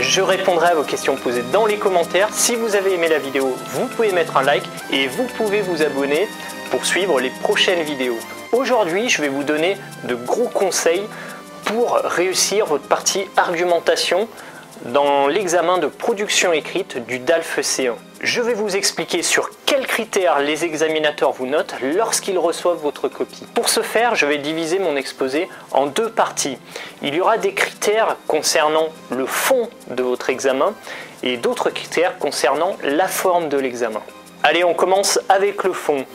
Je répondrai à vos questions posées dans les commentaires. Si vous avez aimé la vidéo, vous pouvez mettre un like et vous pouvez vous abonner pour suivre les prochaines vidéos. Aujourd'hui, je vais vous donner de gros conseils pour réussir votre partie argumentation dans l'examen de production écrite du DALF C1. Je vais vous expliquer sur quels critères les examinateurs vous notent lorsqu'ils reçoivent votre copie. Pour ce faire, je vais diviser mon exposé en deux parties. Il y aura des critères concernant le fond de votre examen et d'autres critères concernant la forme de l'examen. Allez, on commence avec le fond.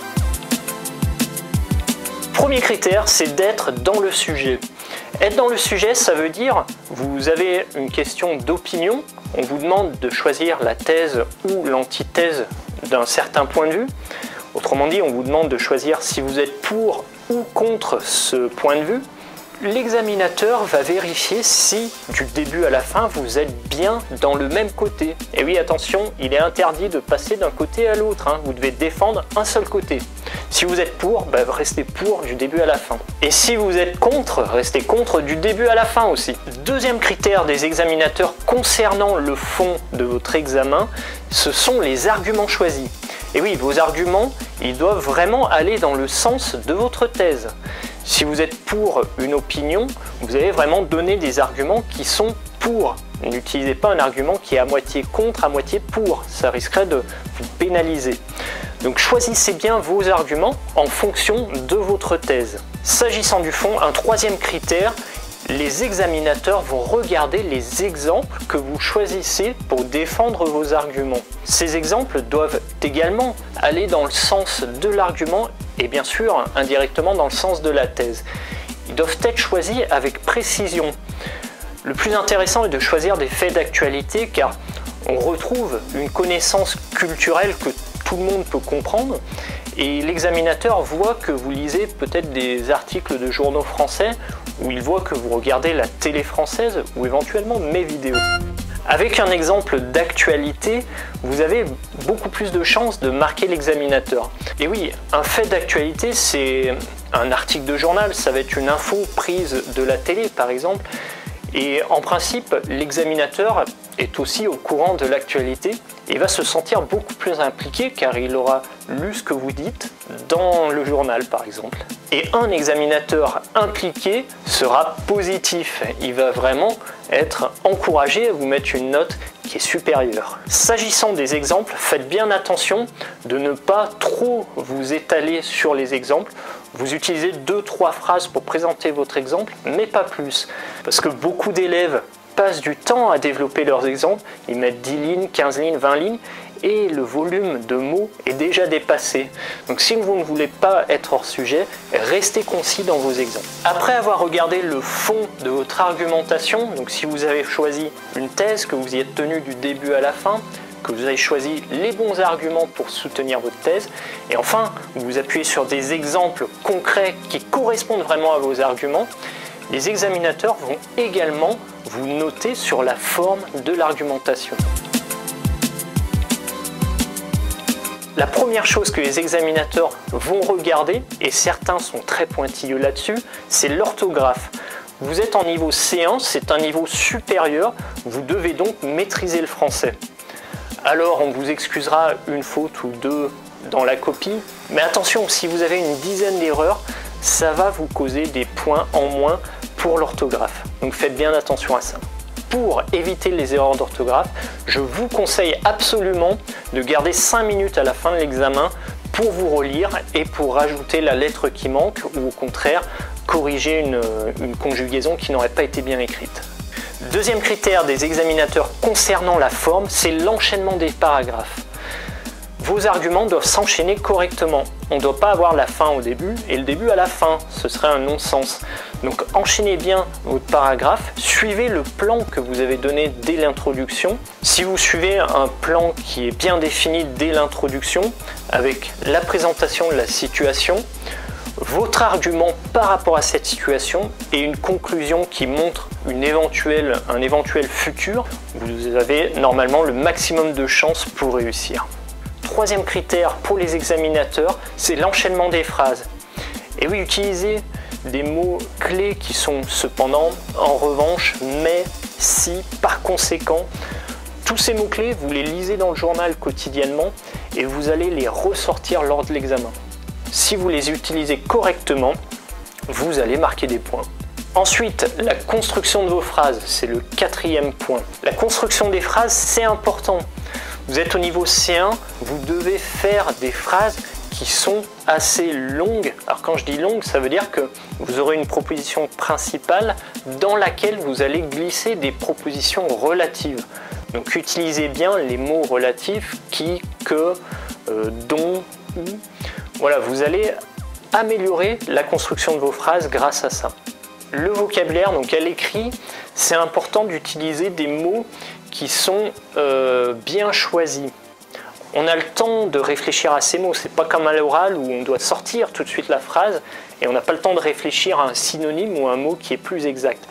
Premier critère, c'est d'être dans le sujet. Être dans le sujet, ça veut dire, vous avez une question d'opinion, on vous demande de choisir la thèse ou l'antithèse d'un certain point de vue. Autrement dit, on vous demande de choisir si vous êtes pour ou contre ce point de vue. L'examinateur va vérifier si, du début à la fin, vous êtes bien dans le même côté. Et oui, attention, il est interdit de passer d'un côté à l'autre, hein. Vous devez défendre un seul côté. Si vous êtes pour, restez pour du début à la fin. Et si vous êtes contre, restez contre du début à la fin aussi. Deuxième critère des examinateurs concernant le fond de votre examen, ce sont les arguments choisis. Et oui, vos arguments, ils doivent vraiment aller dans le sens de votre thèse. Si vous êtes pour une opinion, vous allez vraiment donner des arguments qui sont pour. N'utilisez pas un argument qui est à moitié contre, à moitié pour. Ça risquerait de vous pénaliser. Donc choisissez bien vos arguments en fonction de votre thèse. S'agissant du fond, un troisième critère, les examinateurs vont regarder les exemples que vous choisissez pour défendre vos arguments. Ces exemples doivent également aller dans le sens de l'argument et bien sûr indirectement dans le sens de la thèse. Ils doivent être choisis avec précision. Le plus intéressant est de choisir des faits d'actualité car on retrouve une connaissance culturelle que tout le monde peut comprendre et l'examinateur voit que vous lisez peut-être des articles de journaux français ou il voit que vous regardez la télé française ou éventuellement mes vidéos. Avec un exemple d'actualité, vous avez beaucoup plus de chances de marquer l'examinateur. Et oui, un fait d'actualité, c'est un article de journal, ça va être une info prise de la télé par exemple. Et en principe, l'examinateur est aussi au courant de l'actualité et va se sentir beaucoup plus impliqué car il aura lu ce que vous dites dans le journal par exemple. Et un examinateur impliqué sera positif, il va vraiment être encouragé à vous mettre une note qui est supérieure. S'agissant des exemples, faites bien attention de ne pas trop vous étaler sur les exemples. Vous utilisez 2-3 phrases pour présenter votre exemple, mais pas plus. Parce que beaucoup d'élèves passent du temps à développer leurs exemples, ils mettent 10 lignes, 15 lignes, 20 lignes, et le volume de mots est déjà dépassé. Donc si vous ne voulez pas être hors sujet, restez concis dans vos exemples. Après avoir regardé le fond de votre argumentation, donc si vous avez choisi une thèse, que vous y êtes tenu du début à la fin, que vous avez choisi les bons arguments pour soutenir votre thèse, et enfin vous appuyez sur des exemples concrets qui correspondent vraiment à vos arguments, les examinateurs vont également vous noter sur la forme de l'argumentation. La première chose que les examinateurs vont regarder, et certains sont très pointilleux là-dessus, c'est l'orthographe. Vous êtes en niveau C1, c'est un niveau supérieur, vous devez donc maîtriser le français. Alors on vous excusera une faute ou deux dans la copie, mais attention, si vous avez une dizaine d'erreurs, ça va vous causer des points en moins pour l'orthographe. Donc faites bien attention à ça. Pour éviter les erreurs d'orthographe, je vous conseille absolument de garder 5 minutes à la fin de l'examen pour vous relire et pour rajouter la lettre qui manque ou au contraire corriger une conjugaison qui n'aurait pas été bien écrite. Deuxième critère des examinateurs concernant la forme, c'est l'enchaînement des paragraphes. Vos arguments doivent s'enchaîner correctement. On ne doit pas avoir la fin au début et le début à la fin, ce serait un non-sens. Donc enchaînez bien votre paragraphe, suivez le plan que vous avez donné dès l'introduction. Si vous suivez un plan qui est bien défini dès l'introduction, avec la présentation de la situation, votre argument par rapport à cette situation et une conclusion qui montre un éventuel futur, vous avez normalement le maximum de chances pour réussir. Troisième critère pour les examinateurs, c'est l'enchaînement des phrases. Et oui, utilisez des mots clés qui sont cependant, en revanche, mais, si, par conséquent, tous ces mots-clés, vous les lisez dans le journal quotidiennement et vous allez les ressortir lors de l'examen. Si vous les utilisez correctement, vous allez marquer des points. Ensuite, la construction de vos phrases, c'est le 4e point. La construction des phrases, c'est important. Vous êtes au niveau C1, vous devez faire des phrases qui sont assez longues. Alors quand je dis longue, ça veut dire que vous aurez une proposition principale dans laquelle vous allez glisser des propositions relatives. Donc utilisez bien les mots relatifs qui, que, dont, ou. Voilà, vous allez améliorer la construction de vos phrases grâce à ça. Le vocabulaire, donc à l'écrit, c'est important d'utiliser des mots qui sont bien choisis. On a le temps de réfléchir à ces mots, c'est pas comme à l'oral où on doit sortir tout de suite la phrase et on n'a pas le temps de réfléchir à un synonyme ou un mot qui est plus exact.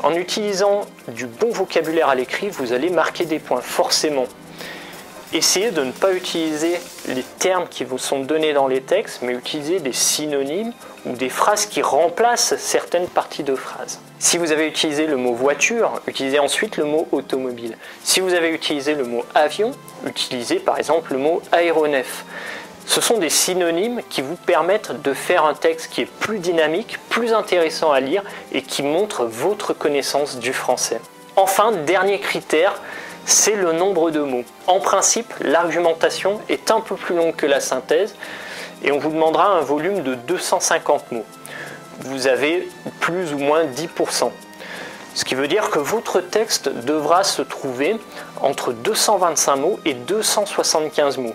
En utilisant du bon vocabulaire à l'écrit, vous allez marquer des points, forcément. Essayez de ne pas utiliser les termes qui vous sont donnés dans les textes, mais utiliser des synonymes ou des phrases qui remplacent certaines parties de phrases. Si vous avez utilisé le mot voiture, utilisez ensuite le mot automobile. Si vous avez utilisé le mot avion, utilisez par exemple le mot aéronef. Ce sont des synonymes qui vous permettent de faire un texte qui est plus dynamique, plus intéressant à lire et qui montre votre connaissance du français. Enfin, dernier critère, c'est le nombre de mots. En principe, l'argumentation est un peu plus longue que la synthèse et on vous demandera un volume de 250 mots. Vous avez plus ou moins 10%. Ce qui veut dire que votre texte devra se trouver entre 225 mots et 275 mots.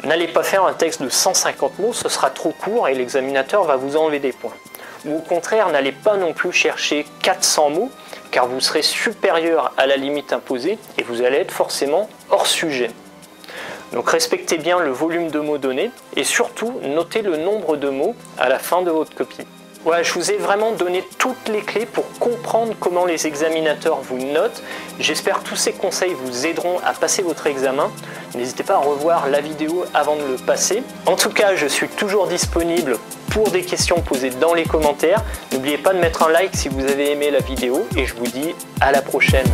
N'allez pas faire un texte de 150 mots, ce sera trop court et l'examinateur va vous enlever des points. Ou au contraire, n'allez pas non plus chercher 400 mots, car vous serez supérieur à la limite imposée et vous allez être forcément hors sujet. Donc respectez bien le volume de mots donné et surtout notez le nombre de mots à la fin de votre copie. Voilà, je vous ai vraiment donné toutes les clés pour comprendre comment les examinateurs vous notent. J'espère que tous ces conseils vous aideront à passer votre examen. N'hésitez pas à revoir la vidéo avant de le passer. En tout cas, je suis toujours disponible pour des questions posées dans les commentaires. N'oubliez pas de mettre un like si vous avez aimé la vidéo et je vous dis à la prochaine.